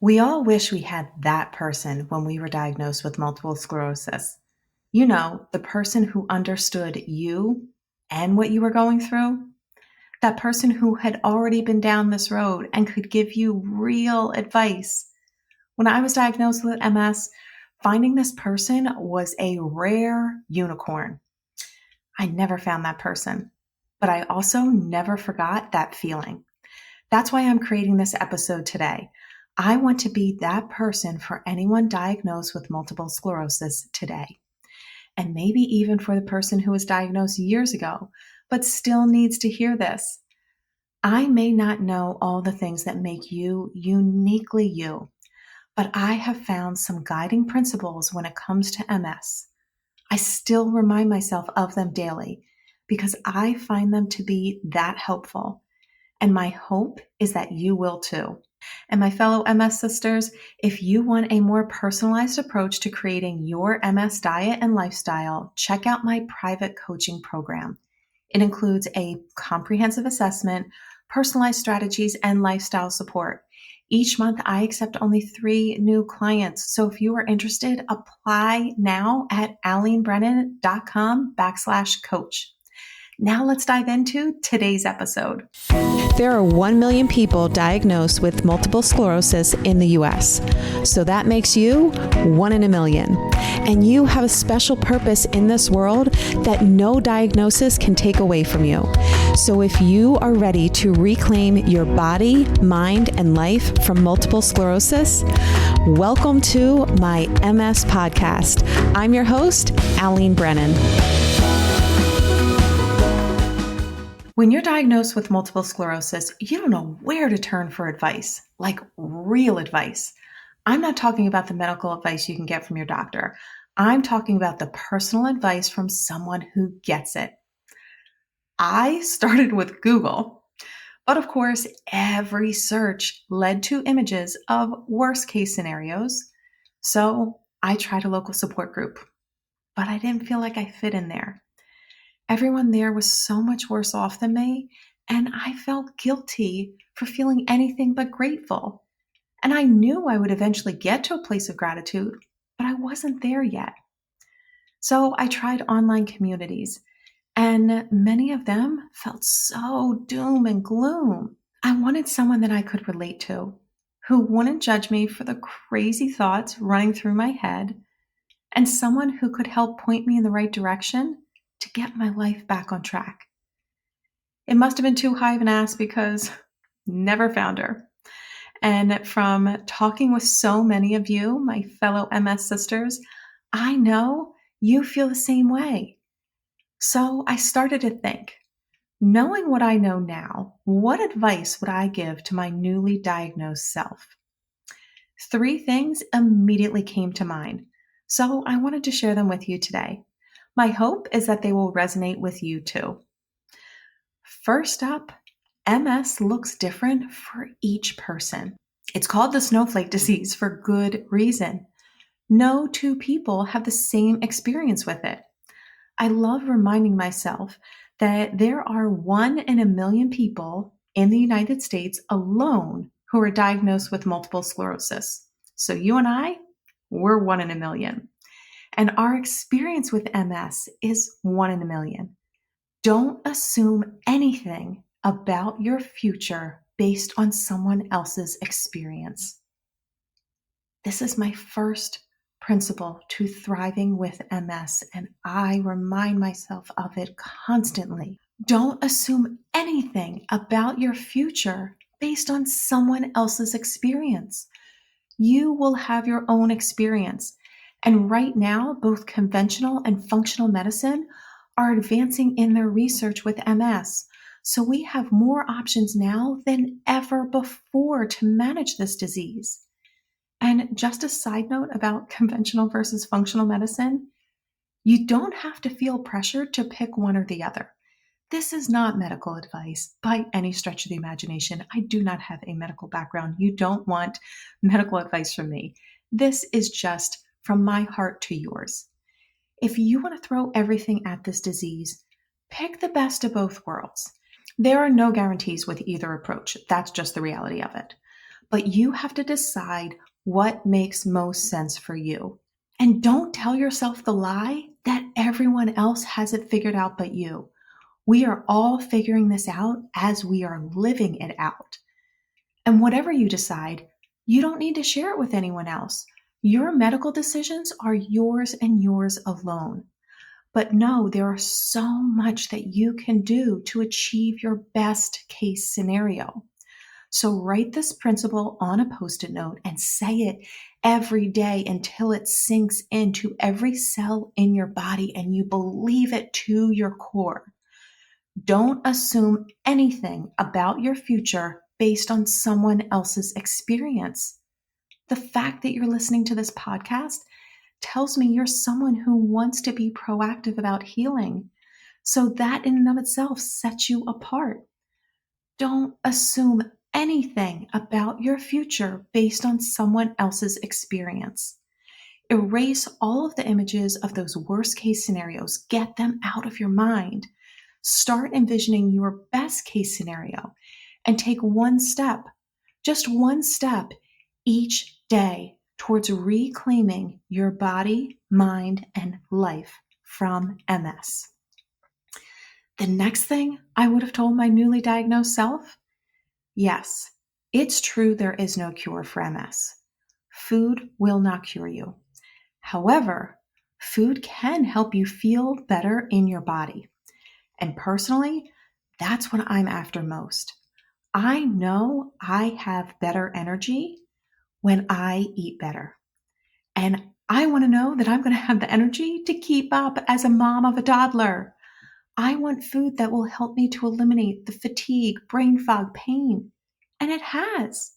We all wish we had that person when we were diagnosed with multiple sclerosis. You know, the person who understood you and what you were going through. That person who had already been down this road and could give you real advice. When I was diagnosed with MS, finding this person was a rare unicorn. I never found that person, but I also never forgot that feeling. That's why I'm creating this episode today. I want to be that person for anyone diagnosed with multiple sclerosis today. And maybe even for the person who was diagnosed years ago, but still needs to hear this. I may not know all the things that make you uniquely you, but I have found some guiding principles when it comes to MS. I still remind myself of them daily because I find them to be that helpful. And my hope is that you will too. And my fellow MS sisters, if you want a more personalized approach to creating your MS diet and lifestyle, check out my private coaching program. It includes a comprehensive assessment, personalized strategies, and lifestyle support. Each month, I accept only 3 new clients. So if you are interested, apply now at alenebrennan.com/coach. Now let's dive into today's episode. There are 1 million people diagnosed with multiple sclerosis in the U.S. So that makes you 1 in a million. And you have a special purpose in this world that no diagnosis can take away from you. So if you are ready to reclaim your body, mind, and life from multiple sclerosis, welcome to my MS podcast. I'm your host, Alene Brennan. When you're diagnosed with multiple sclerosis, you don't know where to turn for advice, like real advice. I'm not talking about the medical advice you can get from your doctor. I'm talking about the personal advice from someone who gets it. I started with Google, but of course, every search led to images of worst case scenarios. So I tried a local support group, but I didn't feel like I fit in there. Everyone there was so much worse off than me, and I felt guilty for feeling anything but grateful. And I knew I would eventually get to a place of gratitude, but I wasn't there yet. So I tried online communities, and many of them felt so doom and gloom. I wanted someone that I could relate to, who wouldn't judge me for the crazy thoughts running through my head, and someone who could help point me in the right direction to get my life back on track. It must have been too high of an ask because never found her. And from talking with so many of you, my fellow MS sisters, I know you feel the same way. So I started to think, knowing what I know now, what advice would I give to my newly diagnosed self? 3 things immediately came to mind. So I wanted to share them with you today. My hope is that they will resonate with you too. First up, MS looks different for each person. It's called the snowflake disease for good reason. No 2 people have the same experience with it. I love reminding myself that there are 1 in a million people in the United States alone who are diagnosed with multiple sclerosis. So you and I, we're 1 in a million. And our experience with MS is 1 in a million. Don't assume anything about your future based on someone else's experience. This is my first principle to thriving with MS, and I remind myself of it constantly. Don't assume anything about your future based on someone else's experience. You will have your own experience. And right now, both conventional and functional medicine are advancing in their research with MS. So we have more options now than ever before to manage this disease. And just a side note about conventional versus functional medicine, you don't have to feel pressured to pick one or the other. This is not medical advice by any stretch of the imagination. I do not have a medical background. You don't want medical advice from me. This is just from my heart to yours. If you want to throw everything at this disease, pick the best of both worlds. There are no guarantees with either approach. That's just the reality of it. but you have to decide what makes most sense for you. And don't tell yourself the lie that everyone else has it figured out but you. We are all figuring this out as we are living it out. And whatever you decide, you don't need to share it with anyone else. Your medical decisions are yours and yours alone. But know there is so much that you can do to achieve your best case scenario. So write this principle on a Post-it note and say it every day until it sinks into every cell in your body and you believe it to your core. Don't assume anything about your future based on someone else's experience. The fact that you're listening to this podcast tells me you're someone who wants to be proactive about healing. So that in and of itself sets you apart. Don't assume anything about your future based on someone else's experience. Erase all of the images of those worst case scenarios. Get them out of your mind. Start envisioning your best case scenario and take one step, just one step each day towards reclaiming your body, mind, and life from MS. The next thing I would have told my newly diagnosed self, yes, it's true there is no cure for MS. Food will not cure you. However, food can help you feel better in your body. And personally, that's what I'm after most. I know I have better energy when I eat better. And I want to know that I'm going to have the energy to keep up as a mom of a toddler. I want food that will help me to eliminate the fatigue, brain fog, pain. And it has.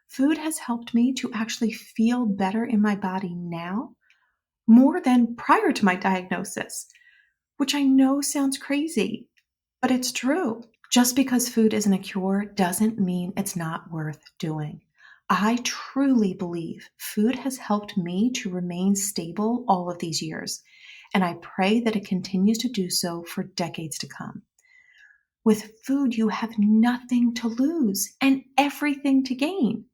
Food has helped me to actually feel better in my body now, more than prior to my diagnosis, which I know sounds crazy, but it's true. Just because food isn't a cure doesn't mean it's not worth doing. I truly believe food has helped me to remain stable all of these years, and I pray that it continues to do so for decades to come. With food, you have nothing to lose and everything to gain.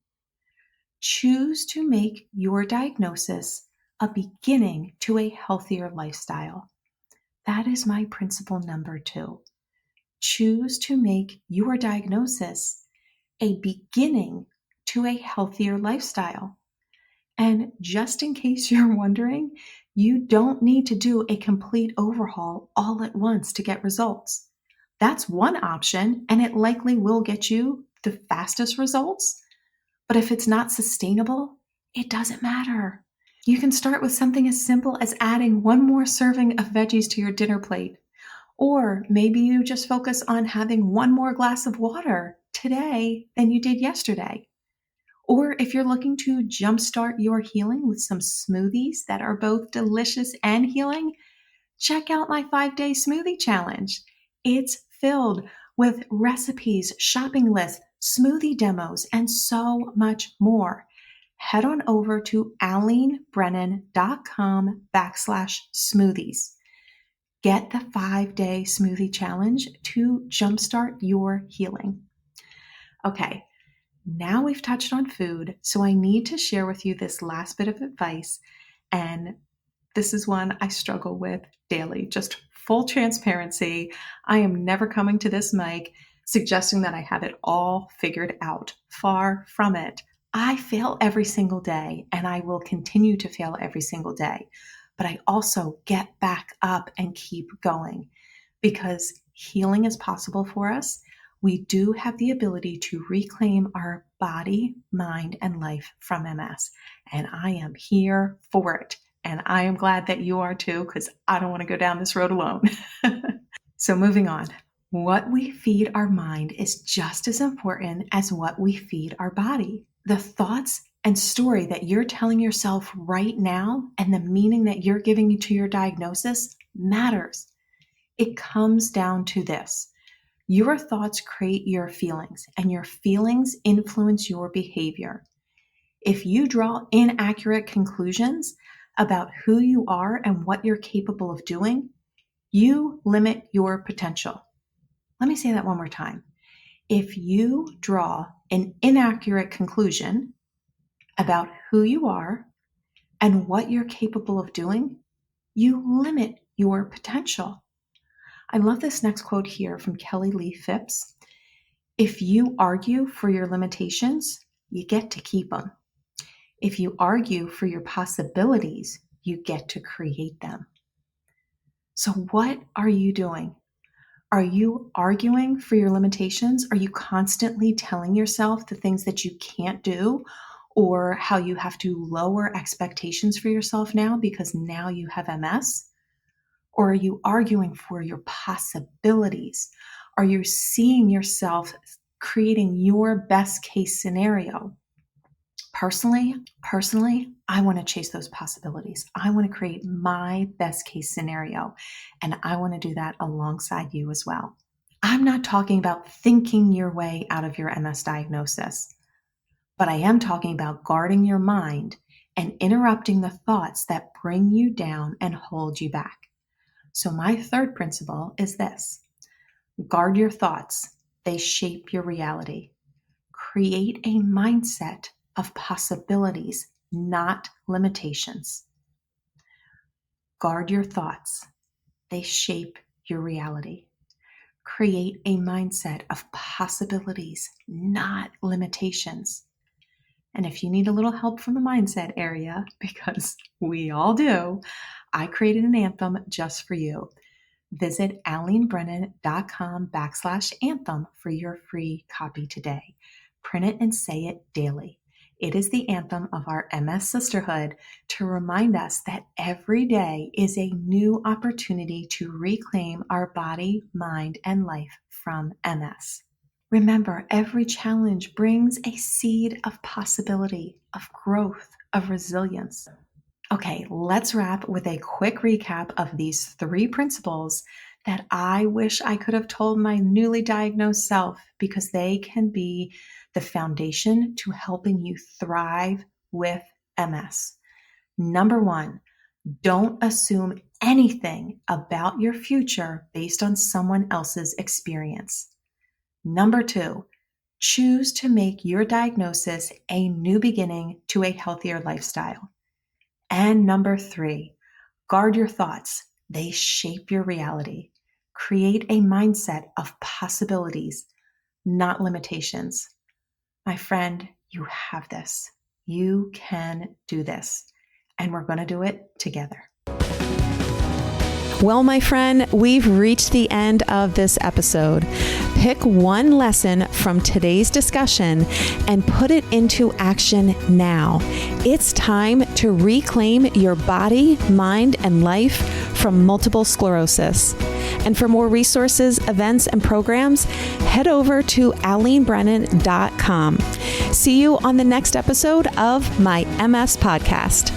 Choose to make your diagnosis a beginning to a healthier lifestyle. That is my principle number 2. Choose to make your diagnosis a beginning to a healthier lifestyle. And just in case you're wondering, you don't need to do a complete overhaul all at once to get results. That's one option, and it likely will get you the fastest results. But if it's not sustainable, it doesn't matter. You can start with something as simple as adding one more serving of veggies to your dinner plate. Or maybe you just focus on having one more glass of water today than you did yesterday. Or if you're looking to jumpstart your healing with some smoothies that are both delicious and healing, check out my 5-day smoothie challenge. It's filled with recipes, shopping lists, smoothie demos, and so much more. Head on over to alenebrennan.com/smoothies. Get the 5-day smoothie challenge to jumpstart your healing. Okay. Now we've touched on food, so I need to share with you this last bit of advice, and this is one I struggle with daily. Just full transparency, I am never coming to this mic suggesting that I have it all figured out. Far from it. I fail every single day, and I will continue to fail every single day, but I also get back up and keep going because healing is possible for us. We do have the ability to reclaim our body, mind, and life from MS. And I am here for it. And I am glad that you are too, because I don't want to go down this road alone. So moving on. What we feed our mind is just as important as what we feed our body. The thoughts and story that you're telling yourself right now and the meaning that you're giving to your diagnosis matters. It comes down to this. Your thoughts create your feelings, and your feelings influence your behavior. If you draw inaccurate conclusions about who you are and what you're capable of doing, you limit your potential. Let me say that one more time. If you draw an inaccurate conclusion about who you are and what you're capable of doing, you limit your potential. I love this next quote here from Kelly Lee Phipps. If you argue for your limitations, you get to keep them. If you argue for your possibilities, you get to create them. So what are you doing? Are you arguing for your limitations? Are you constantly telling yourself the things that you can't do or how you have to lower expectations for yourself now because now you have MS? Or are you arguing for your possibilities? Are you seeing yourself creating your best case scenario? Personally, I want to chase those possibilities. I want to create my best case scenario, and I want to do that alongside you as well. I'm not talking about thinking your way out of your MS diagnosis, but I am talking about guarding your mind and interrupting the thoughts that bring you down and hold you back. So my third principle is this: guard your thoughts. They shape your reality. Create a mindset of possibilities, not limitations. Guard your thoughts. They shape your reality. Create a mindset of possibilities, not limitations. And if you need a little help from the mindset area, because we all do, I created an anthem just for you. Visit alenebrennan.com/anthem for your free copy today. Print it and say it daily. It is the anthem of our MS sisterhood to remind us that every day is a new opportunity to reclaim our body, mind, and life from MS. Remember, every challenge brings a seed of possibility, of growth, of resilience. Okay, let's wrap with a quick recap of these 3 principles that I wish I could have told my newly diagnosed self, because they can be the foundation to helping you thrive with MS. Number 1, don't assume anything about your future based on someone else's experience. Number 2, choose to make your diagnosis a new beginning to a healthier lifestyle. And number 3, guard your thoughts. They shape your reality. Create a mindset of possibilities, not limitations. My friend, you have this. You can do this. And we're going to do it together. Well, my friend, we've reached the end of this episode. Pick one lesson from today's discussion and put it into action now. It's time to reclaim your body, mind, and life from multiple sclerosis. And for more resources, events, and programs, head over to alenebrennan.com. See you on the next episode of my MS podcast.